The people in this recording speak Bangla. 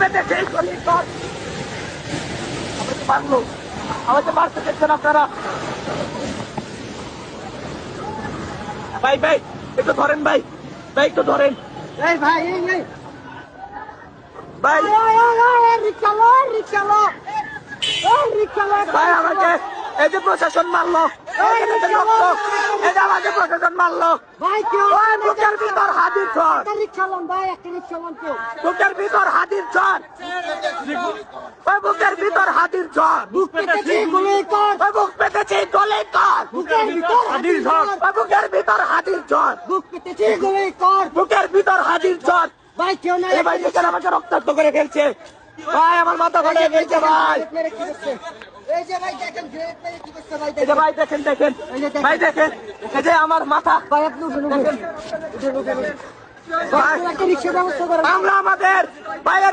পেতেছে গুলি কর। আমাকে মারলো, আমাকে মারতে দেখছেন আপনারা। ভাই ভাই একটু ধরেন, ভাই ভাই একটু ধরেন। এই ভাই এই এই ভাই রিক্সা লো ভাই আমাকে এই যে প্রশাসন মারলো, এই যে রক্ত, এই যে আমাকে প্রশাসন মারলো। ভাই কেউ ওই বুকের ভিতর হাতির ঝড়, একটা রিক্সা লোন ভাই, একটা রিক্সা লোন কেউ বুকের ভিতর হাতির ঝড়, ওই বুকের ভিতর হাতির ঝড়, বুক পেতেছি গুলি কর, ওই বুক পেতেছে গলে কর, বুকের ভিতর হাতির ঝড়, ওই বুকের ভিতর হাতির ঝড়, বুক পেতেছি গুলি কর। বুকের ভিতর হাতির ঝড়। ভাই কেউ না এই ভাই দেখেন আমাকে রক্তাক্ত করে ফেলছে, ভাই আমার মাথা ফাটিয়ে ফেলছে ভাই। এই যে ভাই দেখেন গ্রেট মেরে কি করছে ভাই, এই যে ভাই দেখেন দেখেন, ভাই দেখেন, এই যে আমার মাথা। ভাই আপনি উঠুন ভাই একটা রিক্সা ব্যবস্থা করেন। আমরা আমাদের ভাইয়ের